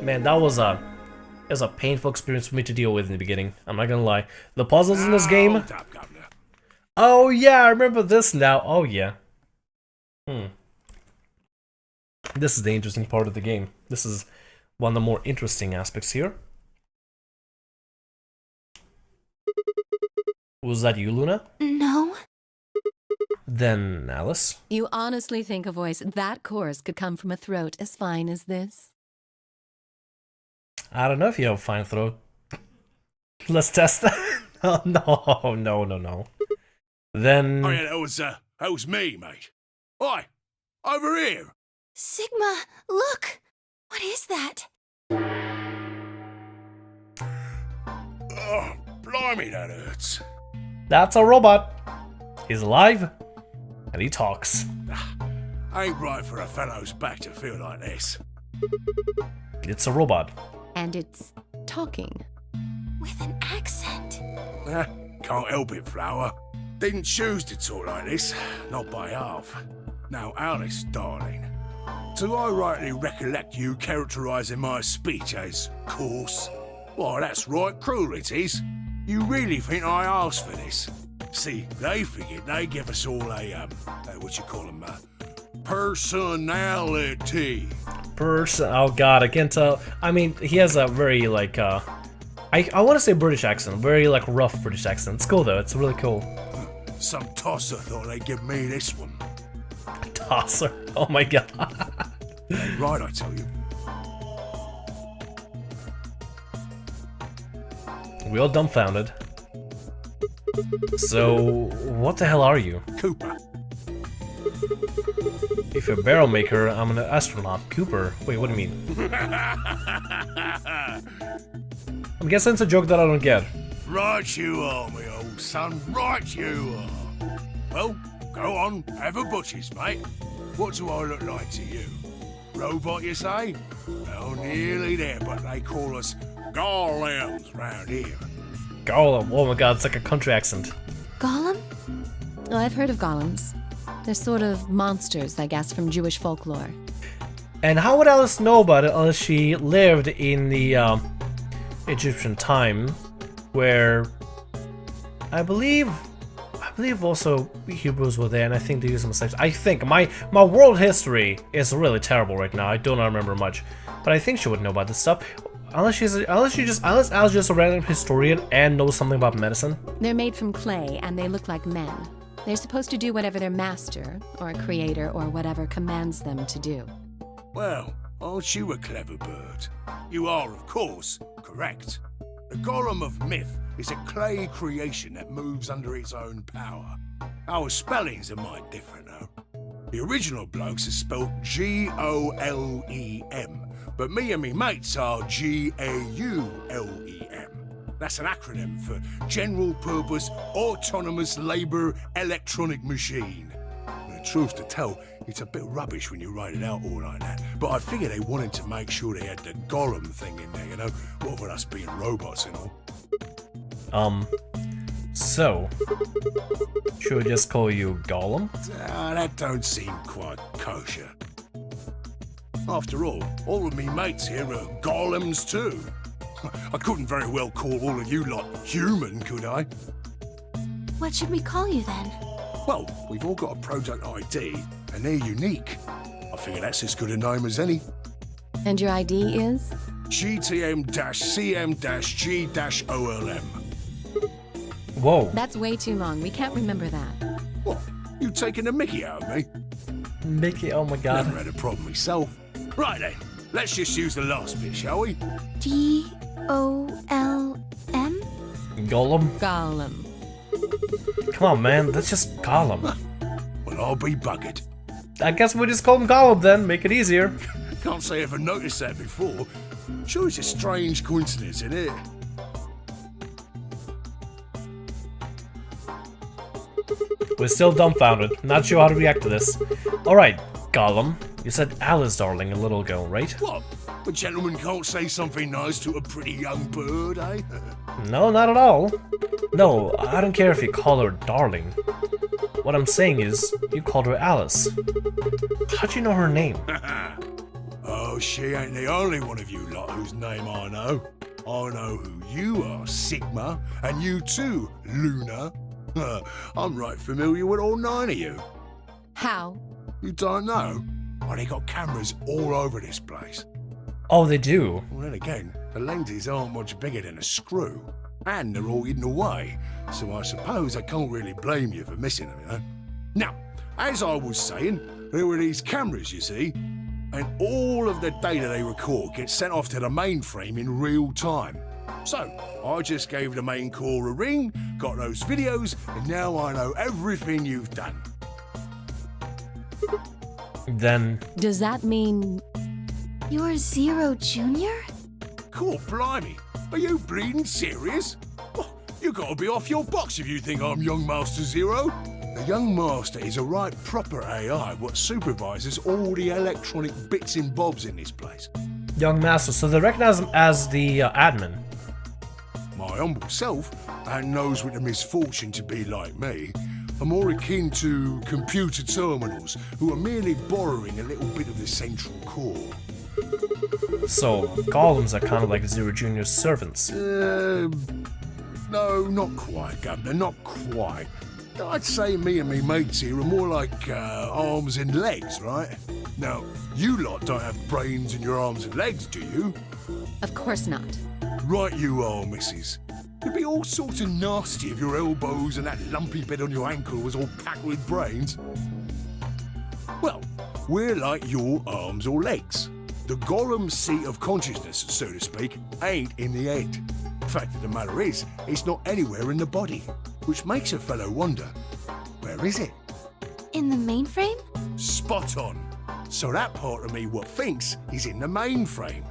Man, that was a painful experience for me to deal with in the beginning. I'm not gonna lie. The puzzles in this game. Hold up, Governor. Oh yeah, I remember this now. Oh yeah. This is the interesting part of the game. This is one of the more interesting aspects here. Was that you, Luna? No. Then Alice? You honestly think a voice that coarse could come from a throat as fine as this? I don't know if you have a fine throat. Let's test that. Oh, no. Then... Oh yeah, that was me, mate. Oi, over here. Sigma, look! What is that? Oh, blimey, that hurts. That's a robot. He's alive, and he talks. Ain't right for a fellow's back to feel like this. It's a robot. And it's talking. With an accent. Can't help it, Flower. Didn't choose to talk like this, not by half. Now, Alice, darling, do I rightly recollect you characterising my speech as coarse? Why, that's right cruel it is. You really think I asked for this? See, they figured they'd give us all a, what you call them, personality. Oh god, I can't tell. I mean, he has a very, like, I want to say British accent. Very, like, rough British accent. It's cool, though. It's really cool. Some tosser thought they'd give me this one. Tosser. Oh my god. Ain't right, I tell you. We all dumbfounded. So, what the hell are you? Cooper. If you're a barrel maker, I'm an astronaut. Cooper. Wait, what do you mean? I'm guessing it's a joke that I don't get. Right you are, me old son. Right you are. Well, go on, have a butcher's, mate. What do I look like to you? Robot, you say? Well, nearly there, but they call us golems round here. Golem. Oh my god, it's like a country accent. Gollum? Oh, I've heard of golems. They're sort of monsters, I guess, from Jewish folklore. And how would Alice know about it unless she lived in the Egyptian time, where I believe also Hebrews were there, and I think they used them as slaves. I think my world history is really terrible right now. I do not remember much, but I think she would know about this stuff. Unless Alice is just a random historian and knows something about medicine. They're made from clay, and they look like men. They're supposed to do whatever their master, or creator, or whatever commands them to do. Well, aren't you a clever bird? You are, of course, correct. The Golem of Myth is a clay creation that moves under its own power. Our spellings are might different, though. The original blokes are spelt G-O-L-E-M, but me and me mates are G-A-U-L-E-M. That's an acronym for General Purpose Autonomous Labour Electronic Machine. The truth to tell, it's a bit rubbish when you write it out all like that, but I figure they wanted to make sure they had the Golem thing in there, you know, what with us being robots and all. So, should we just call you Gollum? That don't seem quite kosher. After all of me mates here are golems too. I couldn't very well call all of you lot human, could I? What should we call you then? Well, we've all got a product ID, and they're unique. I figure that's as good a name as any. And your ID is? GTM-CM-G-OLM. Whoa. That's way too long. We can't remember that. What? You taking a mickey out of me? Mickey, oh my god. Never had a problem myself. Right then, let's just use the last bit, shall we? G-O-L-M? Gollum? Gollum. Come on, man, that's just Gollum. Well, I'll be buggered. I guess we just call him Gollum then, make it easier. Can't say I ever noticed that before. Sure, it's a strange coincidence, isn't it? We're still dumbfounded, not sure how to react to this. Alright, Gollum, you said Alice darling a little ago, right? What? A gentleman can't say something nice to a pretty young bird, eh? No, not at all. No, I don't care if you call her darling. What I'm saying is, you called her Alice. How'd you know her name? Oh, Oh, she ain't the only one of you lot whose name I know. I know who you are, Sigma, and you too, Luna. I'm right familiar with all 9 of you. How? You don't know? Oh, they got cameras all over this place. Oh, they do. Well, then again, the lenses aren't much bigger than a screw. And they're all hidden away, so I suppose I can't really blame you for missing them, you know? Now, as I was saying, there were these cameras, you see, and all of the data they record gets sent off to the mainframe in real time. So, I just gave the main core a ring, got those videos, and now I know everything you've done. Then, Does that mean You're Zero Jr.? Cool, blimey. Are you bleeding serious? Oh, you gotta be off your box if you think I'm Young Master Zero. The Young Master is a right proper AI what supervises all the electronic bits and bobs in this place. Young Master, so they recognize him as the admin. My humble self, and those with the misfortune to be like me, are more akin to computer terminals who are merely borrowing a little bit of the central core. So, golems are kind of like Zero Jr.'s servants. No, not quite, Governor, not quite. I'd say me and me mates here are more like arms and legs, right? Now, you lot don't have brains in your arms and legs, do you? Of course not. Right you are, missus. You'd be all sorts of nasty if your elbows and that lumpy bit on your ankle was all packed with brains. Well, we're like your arms or legs. The golem seat of consciousness, so to speak, ain't in the head. The fact of the matter is, it's not anywhere in the body, which makes a fellow wonder, where is it? In the mainframe? Spot on. So that part of me what thinks is in the mainframe.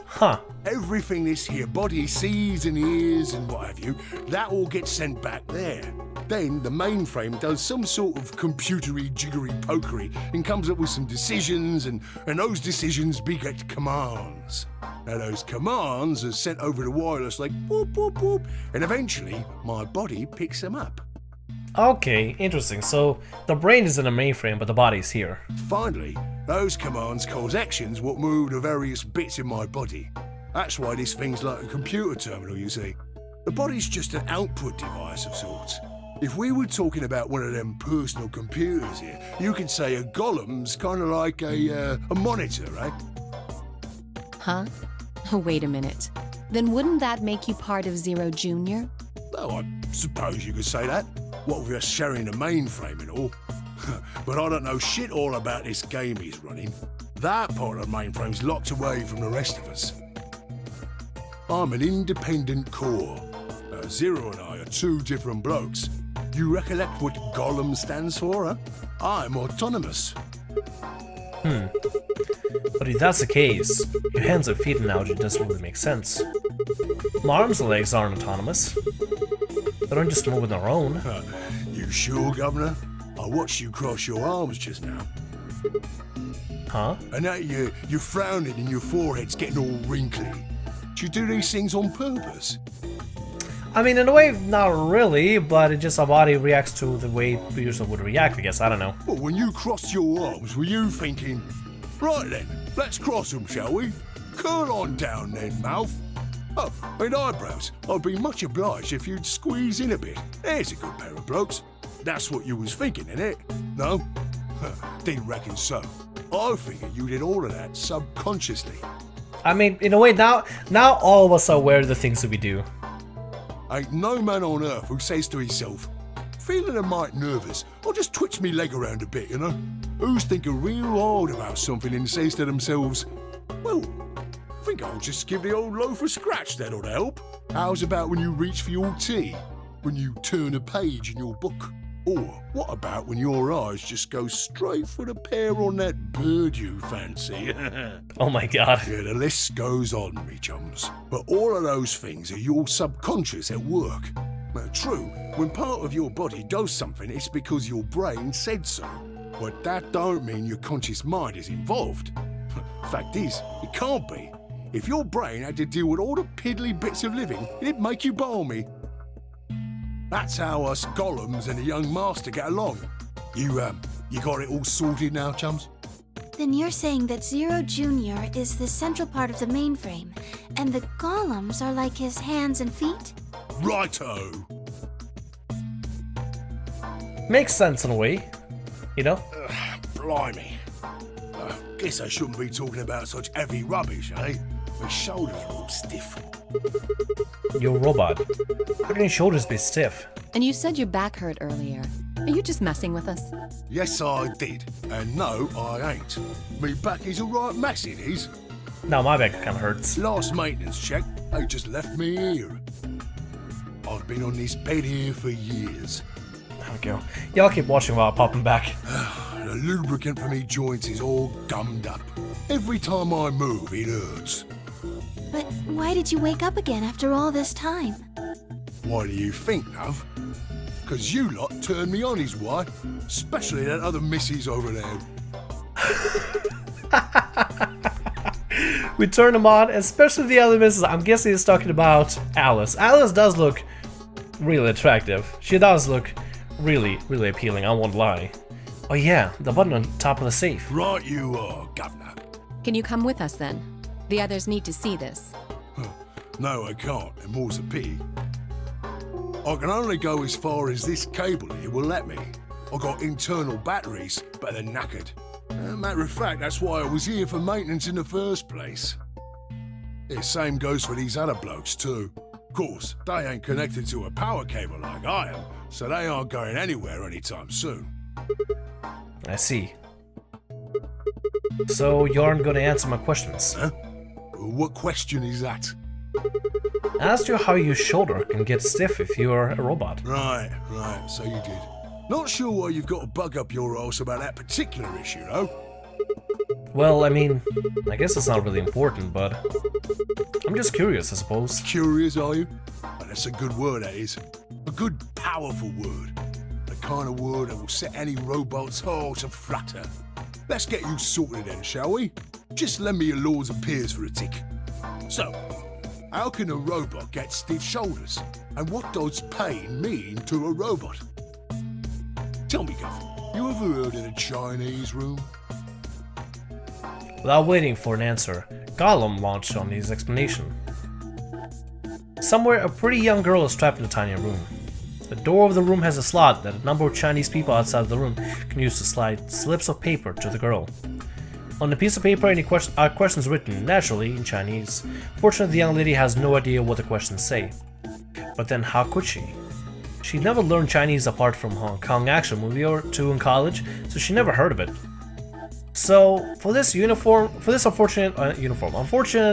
Huh. Everything this here body sees and hears and what have you, that all gets sent back there. Then the mainframe does some sort of computery jiggery pokery and comes up with some decisions, and those decisions beget commands. Now those commands are sent over the wireless like boop boop boop, and eventually my body picks them up. Okay, interesting. So, the brain is in the mainframe, but the body's here. Finally, those commands cause actions what move the various bits in my body. That's why this thing's like a computer terminal, you see. The body's just an output device of sorts. If we were talking about one of them personal computers here, you could say a golem's kind of like a monitor, right? Huh? Wait a minute. Then wouldn't that make you part of Zero Jr.? Oh, I suppose you could say that. What with us sharing the mainframe and all. But I don't know shit all about this game he's running. That part of the mainframe's locked away from the rest of us. I'm an independent core. Zero and I are 2 different blokes. You recollect what Golem stands for, huh? I'm autonomous. But if that's the case, your hands and feet analogy doesn't really make sense. My arms and legs aren't autonomous. They don't just move on their own. You sure, Governor? I watched you cross your arms just now. Huh? And now you're frowning and your forehead's getting all wrinkly. Do you do these things on purpose? I mean, in a way, not really, but it just our body reacts to the way we usually would react, I guess. I don't know. Well, when you crossed your arms, were you thinking, right then, let's cross them, shall we? Curl on down then, mouth. Oh, and eyebrows. I'd be much obliged if you'd squeeze in a bit. There's a good pair of blokes. That's what you was thinking, innit? No? Didn't reckon so. I figured you did all of that subconsciously. I mean, in a way, now all of us are aware of the things that we do. Ain't no man on earth who says to himself, feeling a mite nervous, I'll just twitch me leg around a bit, you know? Who's thinking real hard about something and says to themselves, well, I think I'll just give the old loaf a scratch, that ought to help. How's about when you reach for your tea? When you turn a page in your book? Or what about when your eyes just go straight for the pair on that bird you fancy? Oh my god. Yeah, the list goes on, me chums. But all of those things are your subconscious at work. Now, true, when part of your body does something, it's because your brain said so. But that don't mean your conscious mind is involved. Fact is, it can't be. If your brain had to deal with all the piddly bits of living, it'd make you balmy. That's how us golems and the young master get along. You got it all sorted now, chums? Then you're saying that Zero Jr. is the central part of the mainframe, and the golems are like his hands and feet? Righto! Makes sense in a way, you know? Blimey. Guess I shouldn't be talking about such heavy rubbish, eh? My shoulders are all stiff. You're a robot. How can your shoulders be stiff? And you said your back hurt earlier. Are you just messing with us? Yes, I did. And no, I ain't. Me back is a right mess, it is. Now my back kinda hurts. Last maintenance check, they just left me here. I've been on this bed here for years. There we go. Y'all keep watching while I pop him back. The lubricant for me joints is all gummed up. Every time I move, it hurts. But why did you wake up again after all this time? Why do you think, love? 'Cause you lot turned me on is why. Especially that other missus over there. We turned him on, especially the other missus. I'm guessing he's talking about Alice. Alice does look really attractive. She does look really, really appealing, I won't lie. Oh yeah, the button on top of the safe. Right you are, Governor. Can you come with us then? The others need to see this. No, I can't, and more's a pity. I can only go as far as this cable here will let me. I got internal batteries, but they're knackered. Matter of fact, that's why I was here for maintenance in the first place. The same goes for these other blokes too. Of course, they ain't connected to a power cable like I am, so they aren't going anywhere anytime soon. I see. So you aren't gonna answer my questions? Huh? What question is that? I asked you how your shoulder can get stiff if you're a robot. Right, so you did. Not sure why you've got a bug up your arse about that particular issue, though. Well, I mean, I guess it's not really important, but I'm just curious, I suppose. Curious, are you? Well, that's a good word, that is. A good, powerful word. The kind of word that will set any robot's heart to flutter. Let's get you sorted then, shall we? Just lend me your Lords and Peers for a tick. So, how can a robot get stiff shoulders? And what does pain mean to a robot? Tell me, Gov, you ever heard of the Chinese room? Without waiting for an answer, Gollum launched on his explanation. Somewhere, a pretty young girl is trapped in a tiny room. The door of the room has a slot that a number of Chinese people outside of the room can use to slide slips of paper to the girl. On the piece of paper, any questions written, naturally, in Chinese. Fortunately, the young lady has no idea what the questions say. But then how could she? She never learned Chinese apart from Hong Kong action movie or two in college, so she never heard of it. So, for this unfortunate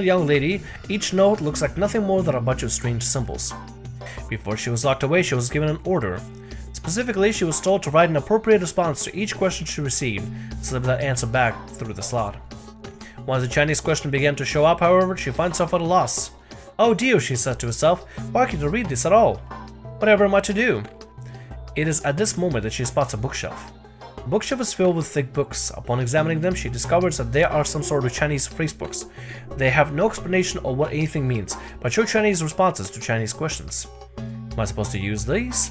young lady, each note looks like nothing more than a bunch of strange symbols. Before she was locked away, she was given an order. Specifically, she was told to write an appropriate response to each question she received, and slip that answer back through the slot. Once the Chinese question began to show up, however, she finds herself at a loss. Oh dear, she said to herself, why can't I read this at all? Whatever am I to do? It is at this moment that she spots a bookshelf. The bookshelf is filled with thick books. Upon examining them, she discovers that they are some sort of Chinese phrase books. They have no explanation of what anything means, but show Chinese responses to Chinese questions. Am I supposed to use these?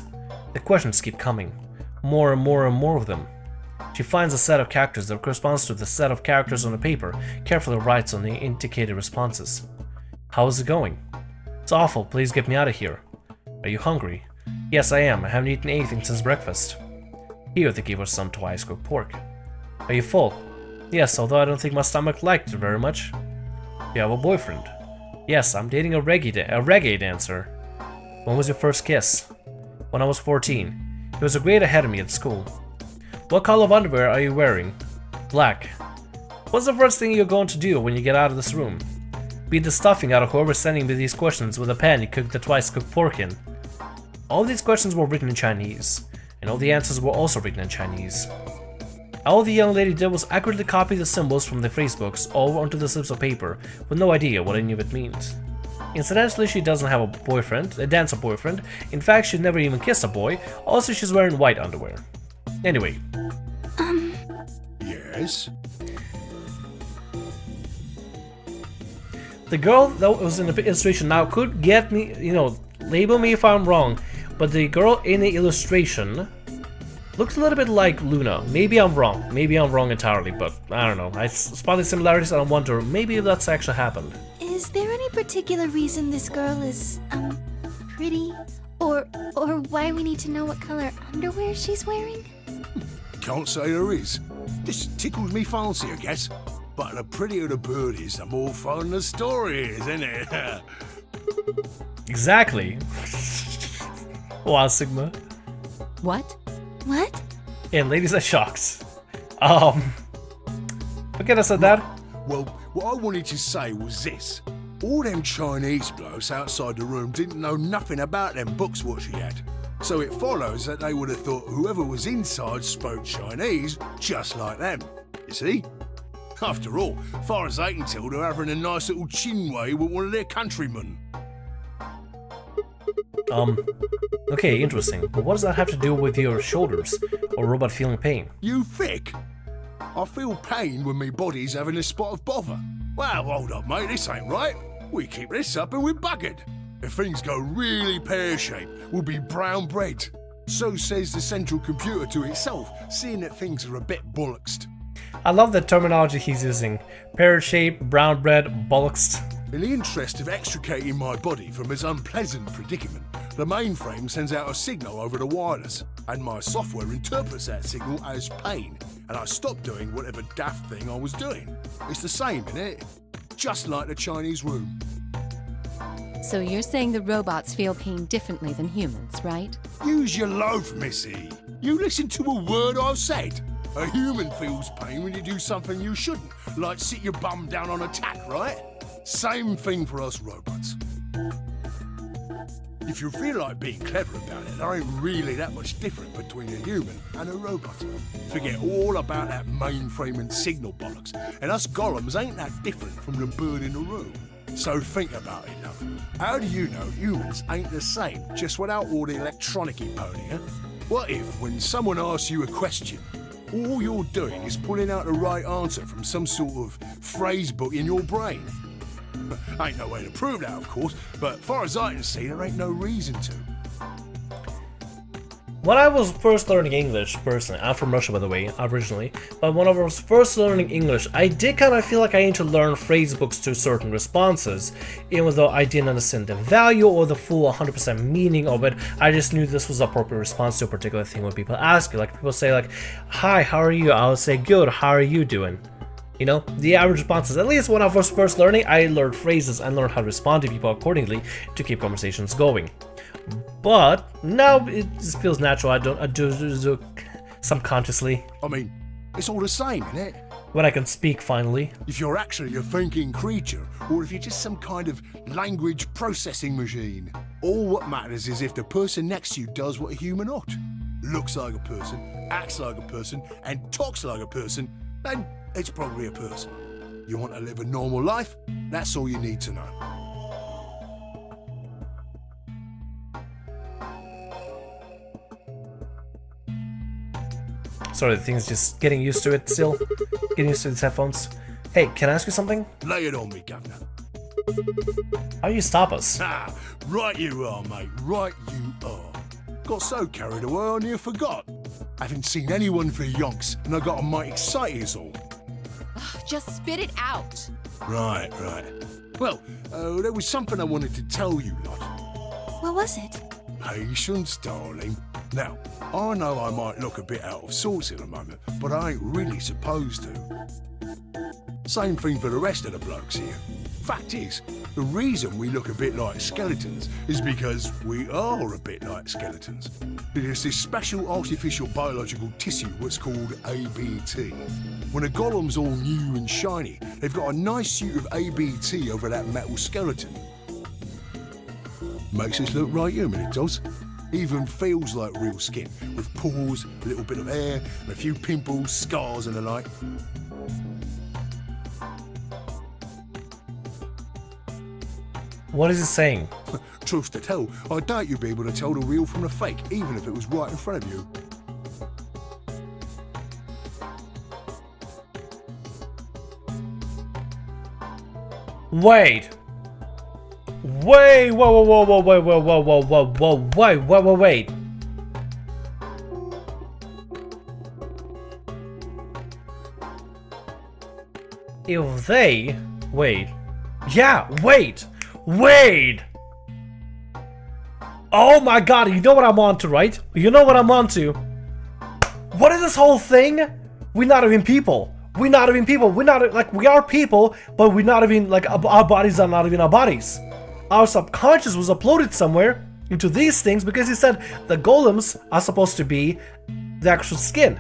The questions keep coming. More and more and more of them. She finds a set of characters that corresponds to the set of characters on the paper, carefully writes on the indicated responses. How is it going? It's awful, please get me out of here. Are you hungry? Yes, I am. I haven't eaten anything since breakfast. Here, they give her some twice cooked pork. Are you full? Yes, although I don't think my stomach liked it very much. You have a boyfriend? Yes, I'm dating a reggae dancer. When was your first kiss? When I was 14. He was a grade ahead of me at school. What color of underwear are you wearing? Black. What's the first thing you're going to do when you get out of this room? Beat the stuffing out of whoever's sending me these questions with a pan you cooked the twice cooked pork in. All these questions were written in Chinese, and all the answers were also written in Chinese. All the young lady did was accurately copy the symbols from the phrase books over onto the slips of paper, with no idea what any of it means. Incidentally, she doesn't have a boyfriend, a dancer boyfriend. In fact, she'd never even kissed a boy. Also, she's wearing white underwear. Anyway. Yes? The girl that was in the illustration now could get me, label me if I'm wrong, but the girl in the illustration Looks a little bit like Luna. Maybe I'm wrong. Maybe I'm wrong entirely, but I don't know. I spot the similarities and I wonder maybe if that's actually happened. Is there any particular reason this girl is, pretty? Or why we need to know what color underwear she's wearing? Can't say there is. Just tickles me fancy, I guess. But the prettier the bird is, the more fun the story is, isn't it? Exactly. Wow, Sigma. What? What? And ladies are shocked. Forget I said that. Well, what I wanted to say was this. All them Chinese blokes outside the room didn't know nothing about them books what she had. So it follows that they would have thought whoever was inside spoke Chinese just like them. You see? After all, far as I can tell, they're having a nice little chinway with one of their countrymen. Okay, interesting. But what does that have to do with your shoulders or robot feeling pain? You thick? I feel pain when my body's having a spot of bother. Well, hold up, mate, this ain't right. We keep this up and we're buggered. If things go really pear-shaped, we'll be brown bread. So says the central computer to itself, seeing that things are a bit bollocksed. I love the terminology he's using. Pear-shaped, brown bread, bollocks. In the interest of extricating my body from its unpleasant predicament, the mainframe sends out a signal over the wireless, and my software interprets that signal as pain, and I stop doing whatever daft thing I was doing. It's the same, innit? Just like the Chinese room. So you're saying the robots feel pain differently than humans, right? Use your loaf, missy. You listen to a word I've said. A human feels pain when you do something you shouldn't, like sit your bum down on a tack, right? Same thing for us robots. If you feel like being clever about it, there ain't really that much different between a human and a robot. Forget all about that mainframe and signal bollocks, and us golems ain't that different from the bird in the room. So think about it, love. How do you know humans ain't the same, just without all the electronic-y pony, huh? What if, when someone asks you a question, all you're doing is pulling out the right answer from some sort of phrase book in your brain? Ain't no way to prove that, of course, but far as I can see, there ain't no reason to. When I was first learning English, personally, I'm from Russia by the way, originally, but when I was first learning English, I did kind of feel like I need to learn phrase books to certain responses, even though I didn't understand the value or the full 100% meaning of it. I just knew this was the appropriate response to a particular thing when people ask you. Like people say like, hi, how are you? I would say, good, how are you doing? You know, the average responses. At least when I was first learning, I learned phrases and learned how to respond to people accordingly to keep conversations going. But now it just feels natural. I do subconsciously. I mean, it's all the same, innit? When I can speak finally. If you're actually a thinking creature, or if you're just some kind of language processing machine. All what matters is if the person next to you does what a human ought. Looks like a person, acts like a person, and talks like a person, then it's probably a person. You want to live a normal life? That's all you need to know. Sorry, the thing's just getting used to it still. Getting used to these headphones. Hey, can I ask you something? Lay it on me, governor. How do you stop us? Ah, right you are, mate. Right you are. Got so carried away I near forgot. Haven't seen anyone for yonks, and I got a mite excited is all. Just spit it out. Right. Well, there was something I wanted to tell you, lot. What was it? Patience, darling. Now, I know I might look a bit out of sorts at the moment, but I ain't really supposed to. Same thing for the rest of the blokes here. Fact is, the reason we look a bit like skeletons is because we are a bit like skeletons. There's this special artificial biological tissue what's called ABT. When a golem's all new and shiny, they've got a nice suit of ABT over that metal skeleton. Makes us look right human, it does. Even feels like real skin, with pores, a little bit of hair, and a few pimples, scars and the like. What is it saying? Truth to tell, I doubt you'd be able to tell the real from the fake, even if it was right in front of you. Wait, whoa, wait. if they... Wait. Yeah, wait! Wait! Oh my god, you know what I'm onto, right? You know what I'm onto. What is this whole thing? We're not even people. We're not even people. We're not, like, we are people, but we're not even, like, our bodies are not even our bodies. Our subconscious was uploaded somewhere into these things because he said the golems are supposed to be the actual skin.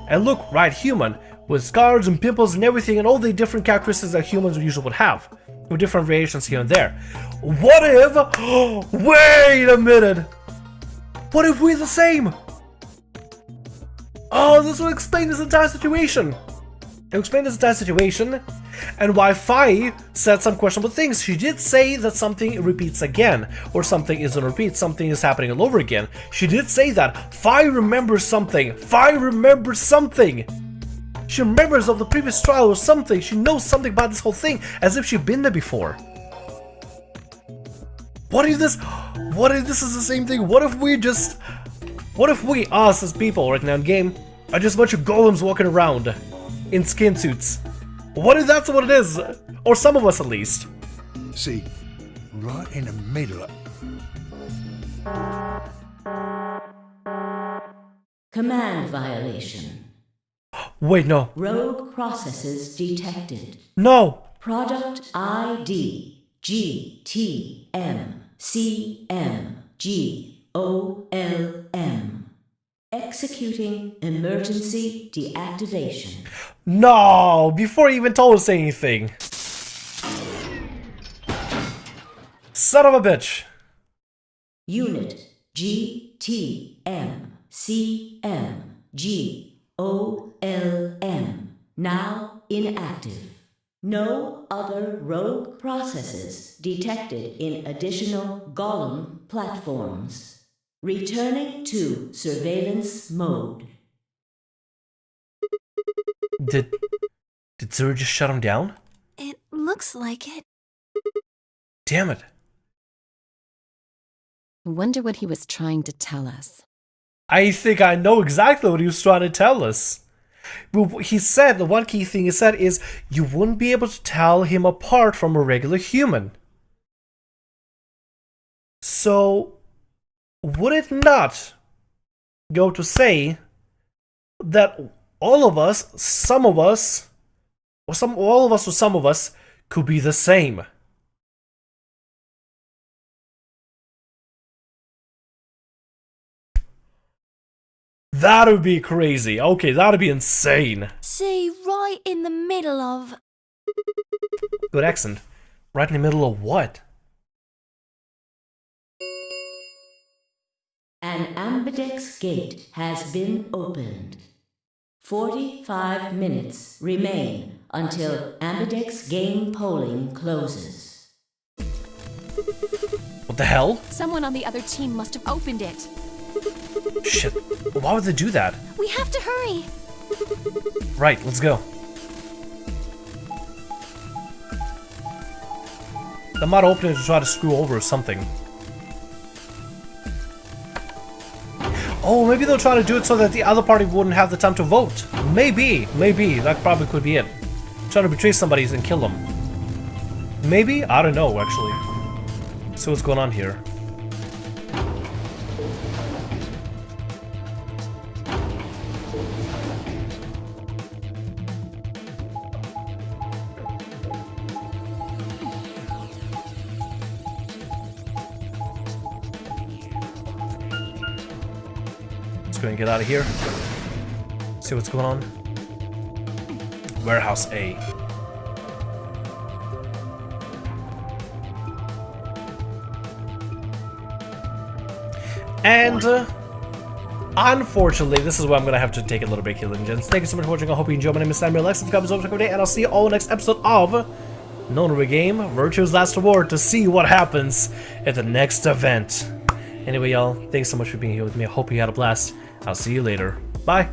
And look, right, human, with scars and pimples and everything and all the different characteristics that humans usually would have, with different variations here and there. What if... Wait a minute! What if we're the same? Oh, this will explain this entire situation. It'll explain this entire situation and why Fi said some questionable things. She did say that something repeats again, or something isn't repeat, something is happening all over again. She did say that. Fi remembers something. Fi remembers something. She remembers of the previous trial or something. She knows something about this whole thing, as if she'd been there before. What if this is the same thing? What if we, us as people right now in game, are just a bunch of golems walking around in skin suits? What if that's what it is? Or some of us at least. See, right in the middle of... Command violation. Wait, no. Rogue processes detected. No! Product ID GTMCMGOLM. Executing emergency deactivation. No! Before he even told us anything. Son of a bitch. Unit GTMCMGOLM. Now inactive. No other rogue processes detected in additional Golem platforms. Returning to surveillance mode. Did Zuru just shut him down? It looks like it. Damn it. I wonder what he was trying to tell us. I think I know exactly what he was trying to tell us. Well, he said, the one key thing he said is, you wouldn't be able to tell him apart from a regular human. So, would it not go to say that all of us, some of us, or all of us or some of us, could be the same? That would be crazy. Okay, that would be insane. See, right in the middle of... Good accent. Right in the middle of what? An Ambidex gate has been opened. 45 minutes remain until Ambidex game polling closes. What the hell? Someone on the other team must have opened it. Shit. Why would they do that? We have to hurry! Right, let's go. They might open it to try to screw over or something. Oh, maybe they'll try to do it so that the other party wouldn't have the time to vote. Maybe. That probably could be it. Try to betray somebody and kill them. Maybe? I don't know, actually. Let's see what's going on here. Let's go and get out of here. See what's going on. Warehouse A. And unfortunately, this is where I'm gonna have to take a little break here, ladies and gents. Thank you so much for watching. I hope you enjoyed. My name is Samuel. Like, subscribe, and I'll see you all next episode of Nonary Game Virtue's Last Reward to see what happens at the next event. Anyway, y'all, thanks so much for being here with me. I hope you had a blast. I'll see you later. Bye.